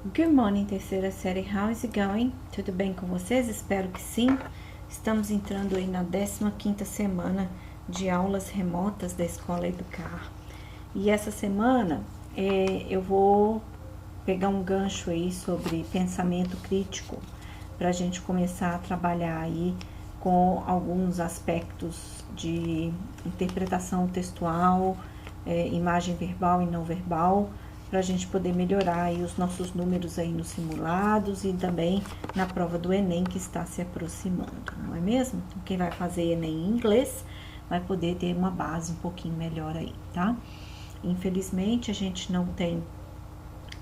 Good morning, terceira série. How is it going? Tudo bem com vocês? Espero que sim. Estamos entrando aí na 15ª semana de aulas remotas da Escola Educar. E essa semana eu vou pegar um gancho aí sobre pensamento crítico para a gente começar a trabalhar aí com alguns aspectos de interpretação textual, imagem verbal e não verbal, para a gente poder melhorar aí os nossos números aí nos simulados e também na prova do Enem que está se aproximando, não é mesmo? Então, quem vai fazer Enem em inglês vai poder ter uma base um pouquinho melhor aí, tá? Infelizmente, a gente não tem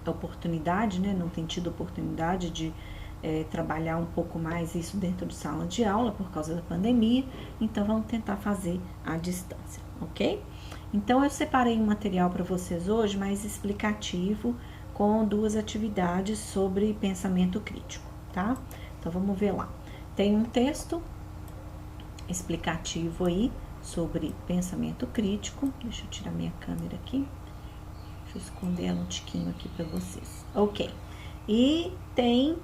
oportunidade, né? Não tem tido oportunidade de trabalhar um pouco mais isso dentro de sala de aula por causa da pandemia, então vamos tentar fazer à distância, ok? Então, eu separei um material para vocês hoje mais explicativo com duas atividades sobre pensamento crítico, tá? Então, vamos ver lá. Tem um texto explicativo aí sobre pensamento crítico. Deixa eu tirar minha câmera aqui. Deixa eu esconder ela um tiquinho aqui para vocês. Ok. E tem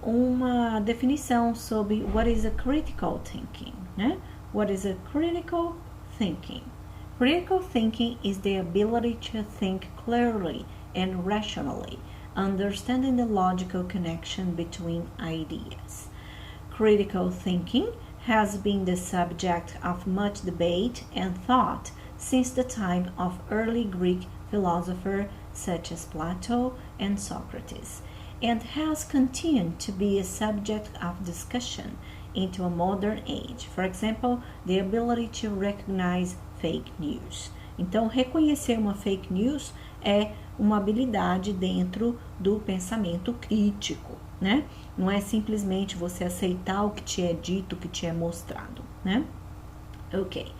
uma definição sobre what is a critical thinking, né? What is a critical thinking? Critical thinking is the ability to think clearly and rationally, understanding the logical connection between ideas. Critical thinking has been the subject of much debate and thought since the time of early Greek philosophers such as Plato and Socrates, and has continued to be a subject of discussion into a modern age. For example, the ability to recognize fake news. Então, reconhecer uma fake news é uma habilidade dentro do pensamento crítico, né? Não é simplesmente você aceitar o que te é dito, o que te é mostrado, né? Ok.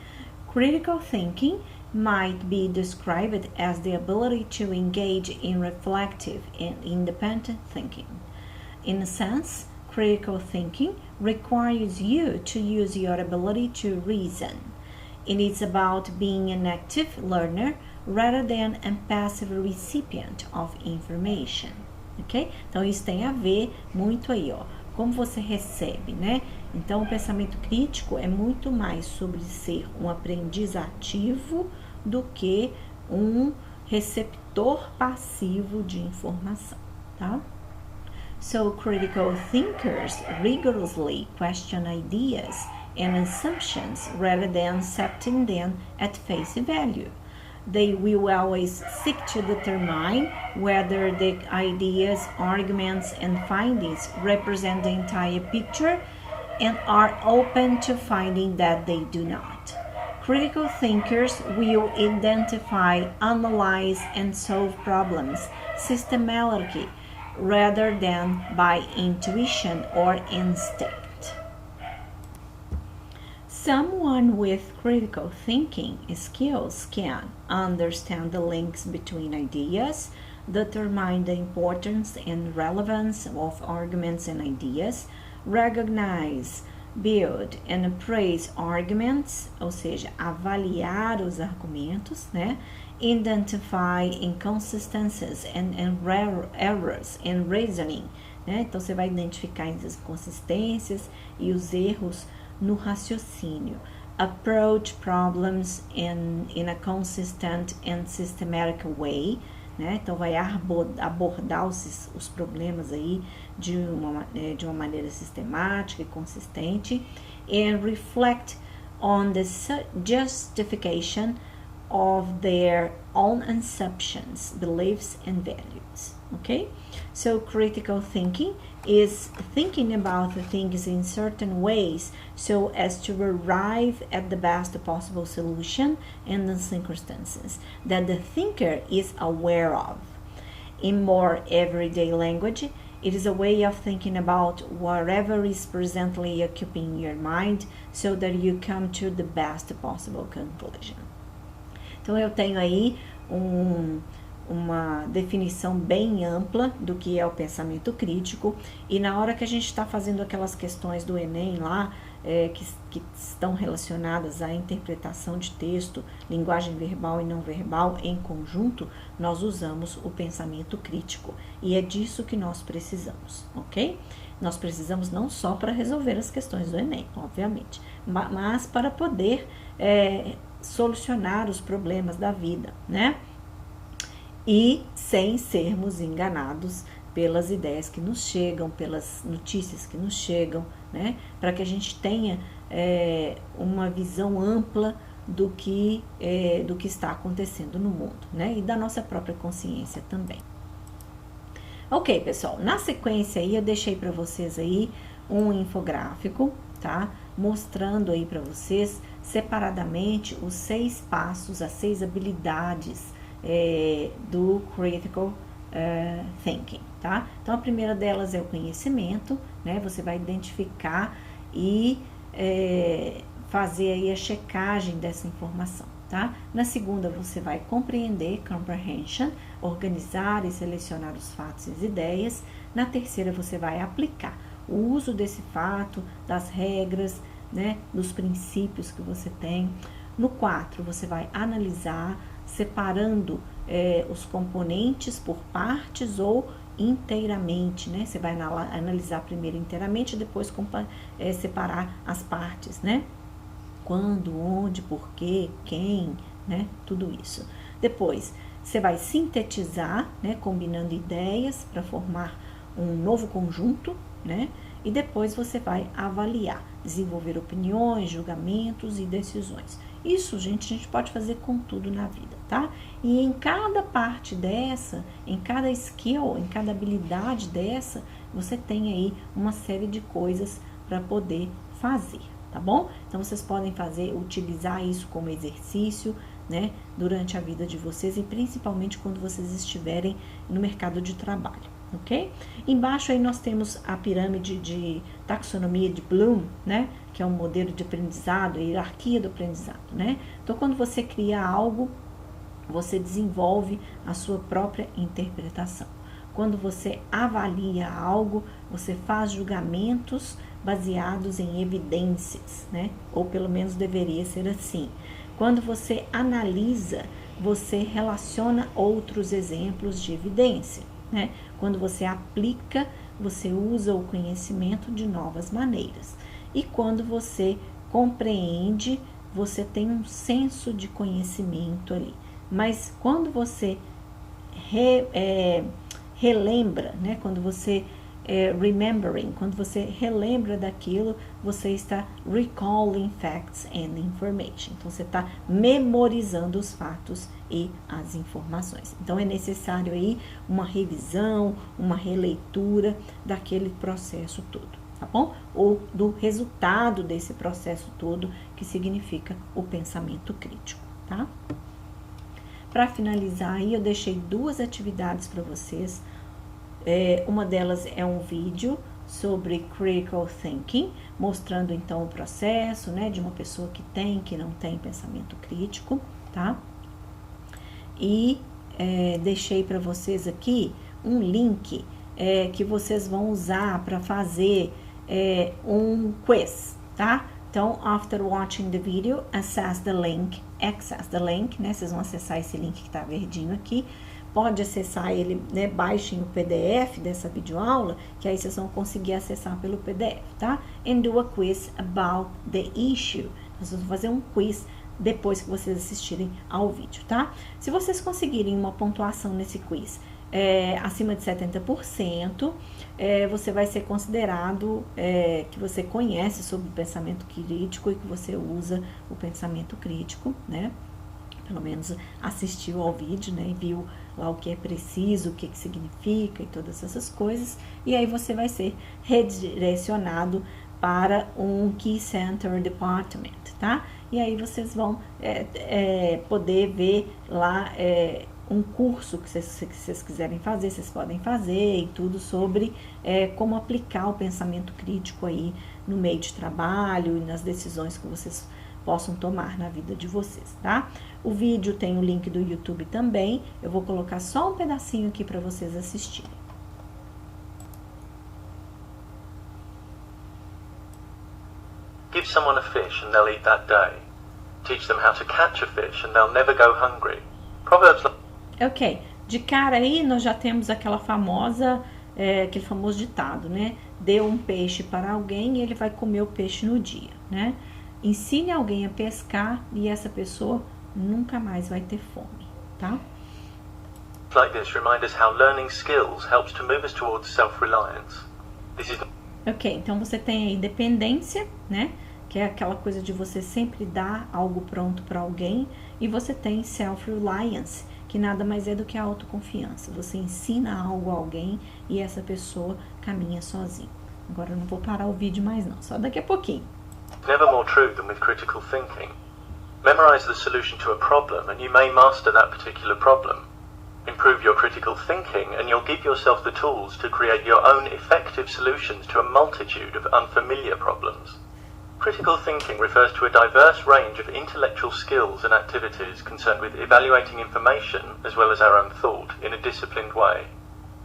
Critical thinking might be described as the ability to engage in reflective and independent thinking. In a sense, critical thinking requires you to use your ability to reason. It is about being an active learner rather than a passive recipient of information, ok? Então, isso tem a ver muito aí, ó, como você recebe, né? Então, o pensamento crítico é muito mais sobre ser um aprendiz ativo do que um receptor passivo de informação, tá? So, critical thinkers rigorously question ideas and assumptions rather than accepting them at face value. They will always seek to determine whether the ideas, arguments, and findings represent the entire picture and are open to finding that they do not. Critical thinkers will identify, analyze, and solve problems systematically rather than by intuition or instinct. Someone with critical thinking skills can understand the links between ideas, determine the importance and relevance of arguments and ideas, recognize, build and appraise arguments, ou seja, avaliar os argumentos, né? Identify inconsistencies and errors in reasoning, né? Então, você vai identificar as inconsistências e os erros no raciocínio. Approach problems in a consistent and systematic way, né? Então, vai abordar os problemas aí de uma maneira sistemática e consistente. And reflect on the justification of their own assumptions, beliefs, and values, okay? So, critical thinking is thinking about the things in certain ways so as to arrive at the best possible solution in the circumstances that the thinker is aware of. In more everyday language, it is a way of thinking about whatever is presently occupying your mind so that you come to the best possible conclusion. Então, eu tenho aí uma definição bem ampla do que é o pensamento crítico, e na hora que a gente está fazendo aquelas questões do Enem lá, que estão relacionadas à interpretação de texto, linguagem verbal e não verbal em conjunto, nós usamos o pensamento crítico. E é disso que nós precisamos, ok? Nós precisamos não só para resolver as questões do Enem, obviamente, mas para poder solucionar os problemas da vida, né? E sem sermos enganados pelas ideias que nos chegam, pelas notícias que nos chegam, né? Para que a gente tenha uma visão ampla do que está acontecendo no mundo, né? E da nossa própria consciência também. Ok, pessoal, na sequência aí eu deixei para vocês aí um infográfico, tá? Mostrando aí para vocês separadamente os 6 passos, as 6 habilidades do Critical Thinking, tá? Então, a primeira delas é o conhecimento, né? Você vai identificar e fazer aí a checagem dessa informação, tá? Na segunda, você vai compreender, comprehension, organizar e selecionar os fatos e as ideias. Na terceira, você vai aplicar o uso desse fato, das regras, né? Dos princípios que você tem. No 4, você vai analisar, separando os componentes por partes ou inteiramente, né? Você vai analisar primeiro inteiramente, depois separar as partes, né? Quando, onde, porquê, quem, né? Tudo isso. Depois, você vai sintetizar, né? Combinando ideias para formar um novo conjunto, né? E depois você vai avaliar, desenvolver opiniões, julgamentos e decisões. Isso, gente, a gente pode fazer com tudo na vida, tá? E em cada parte dessa, em cada skill, em cada habilidade dessa, você tem aí uma série de coisas para poder fazer, tá bom? Então, vocês podem utilizar isso como exercício, né? Durante a vida de vocês e principalmente quando vocês estiverem no mercado de trabalho. Ok? Embaixo aí nós temos a pirâmide de taxonomia de Bloom, né? Que é um modelo de aprendizado, a hierarquia do aprendizado, né? Então, quando você cria algo, você desenvolve a sua própria interpretação. Quando você avalia algo, você faz julgamentos baseados em evidências, né? Ou pelo menos deveria ser assim. Quando você analisa, você relaciona outros exemplos de evidência, né? Quando você aplica, você usa o conhecimento de novas maneiras. E quando você compreende, você tem um senso de conhecimento ali. Mas quando você relembra, né? Quando você remembering, quando você relembra daquilo, você está recalling facts and information. Então, você está memorizando os fatos e as informações. Então, é necessário aí uma revisão, uma releitura daquele processo todo, tá bom? Ou do resultado desse processo todo, que significa o pensamento crítico, tá? Para finalizar aí, eu deixei 2 atividades para vocês. Uma delas é um vídeo sobre Critical Thinking, mostrando então o processo, né, de uma pessoa que tem, que não tem pensamento crítico, tá? E deixei para vocês aqui um link que vocês vão usar para fazer um quiz, tá? Então, after watching the video, access the link, né? Vocês vão acessar esse link que tá verdinho aqui. Pode acessar ele, né? Baixem o PDF dessa videoaula, que aí vocês vão conseguir acessar pelo PDF, tá? And do a quiz about the issue. Nós vamos fazer um quiz depois que vocês assistirem ao vídeo, tá? Se vocês conseguirem uma pontuação nesse quiz acima de 70%, você vai ser considerado que você conhece sobre o pensamento crítico e que você usa o pensamento crítico, né? Pelo menos assistiu ao vídeo, né? E viu lá o que é preciso, o que significa e todas essas coisas. E aí você vai ser redirecionado para um Key Center Department, tá? E aí vocês vão poder ver lá um curso que vocês quiserem fazer, vocês podem fazer e tudo sobre como aplicar o pensamento crítico aí no meio de trabalho e nas decisões que vocês possam tomar na vida de vocês, tá? O vídeo tem o link do YouTube também, eu vou colocar só um pedacinho aqui para vocês assistirem. Give someone a fish and they'll eat that day. Teach them how to catch a fish and they'll never go hungry. Proverbs like... Ok, de cara aí nós já temos aquele famoso ditado, né? Dê um peixe para alguém e ele vai comer o peixe no dia, né? Ensine alguém a pescar e essa pessoa nunca mais vai ter fome, tá? like this remind us how learning skills helps to move us towards self-reliance. This is... Ok, então você tem aí dependência, né? Que é aquela coisa de você sempre dar algo pronto para alguém. E você tem self-reliance, que nada mais é do que a autoconfiança. Você ensina algo a alguém e essa pessoa caminha sozinha. Agora eu não vou parar o vídeo mais não, só daqui a pouquinho. Never more true than with critical thinking. Memorize the solution to a problem and you may master that particular problem. Improve your critical thinking and you'll give yourself the tools to create your own effective solutions to a multitude of unfamiliar problems. Critical thinking refers to a diverse range of intellectual skills and activities concerned with evaluating information as well as our own thought in a disciplined way.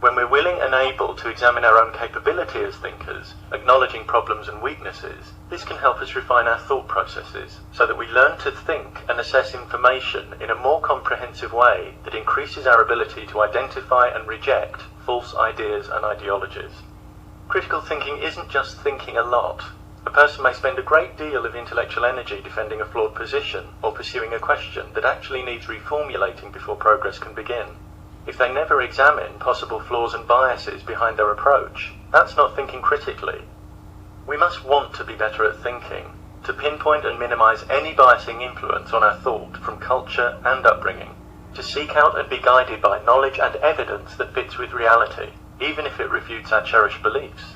When we're willing and able to examine our own capability as thinkers, acknowledging problems and weaknesses, this can help us refine our thought processes so that we learn to think and assess information in a more comprehensive way that increases our ability to identify and reject false ideas and ideologies. Critical thinking isn't just thinking a lot. A person may spend a great deal of intellectual energy defending a flawed position or pursuing a question that actually needs reformulating before progress can begin. If they never examine possible flaws and biases behind their approach, that's not thinking critically. We must want to be better at thinking, to pinpoint and minimize any biasing influence on our thought from culture and upbringing, to seek out and be guided by knowledge and evidence that fits with reality, even if it refutes our cherished beliefs.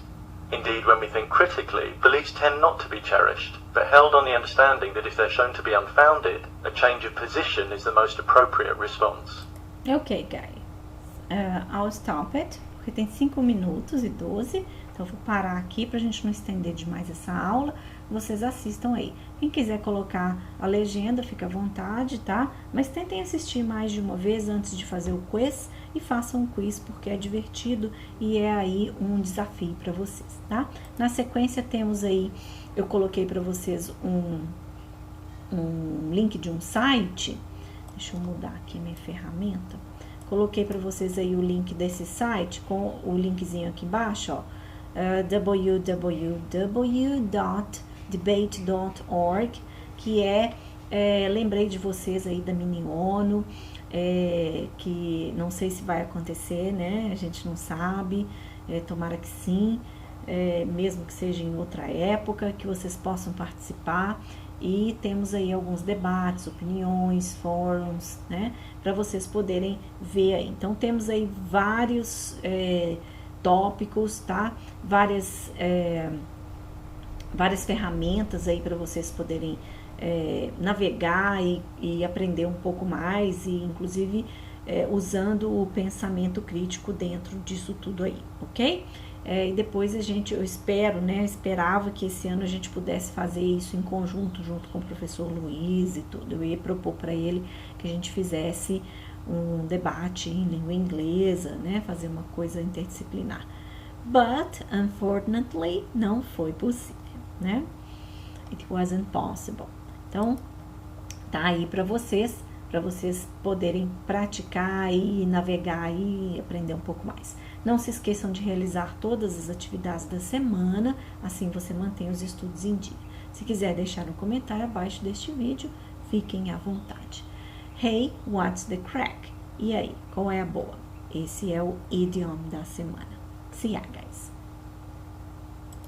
Indeed, when we think critically, beliefs tend not to be cherished, but held on the understanding that if they're shown to be unfounded, a change of position is the most appropriate response. Ok, guys. I'll stop it, porque tem 5 minutos e 12, então eu vou parar aqui pra gente não estender demais essa aula. Vocês assistam aí. Quem quiser colocar a legenda, fica à vontade, tá? Mas tentem assistir mais de uma vez antes de fazer o quiz e façam o quiz porque é divertido e é aí um desafio para vocês, tá? Na sequência temos aí, eu coloquei para vocês um link de um site. Deixa eu mudar aqui minha ferramenta. Coloquei para vocês aí o link desse site com o linkzinho aqui embaixo, ó. www.debate.org, que lembrei de vocês aí da mini ONU, que não sei se vai acontecer, né? A gente não sabe, tomara que sim, mesmo que seja em outra época, que vocês possam participar. E temos aí alguns debates, opiniões, fóruns, né? Para vocês poderem ver aí. Então, temos aí vários tópicos, tá? Várias ferramentas aí para vocês poderem navegar e aprender um pouco mais e, inclusive, usando o pensamento crítico dentro disso tudo aí, ok? E depois eu esperava que esse ano a gente pudesse fazer isso em conjunto, junto com o professor Luiz e tudo. Eu ia propor para ele que a gente fizesse um debate em língua inglesa, né? Fazer uma coisa interdisciplinar. But, unfortunately, não foi possível, né? It wasn't possible. Então, tá aí para vocês poderem praticar e navegar e aprender um pouco mais. Não se esqueçam de realizar todas as atividades da semana, assim você mantém os estudos em dia. Se quiser deixar um comentário abaixo deste vídeo, fiquem à vontade. Hey, what's the crack? E aí, qual é a boa? Esse é o idiom da semana. See ya, guys!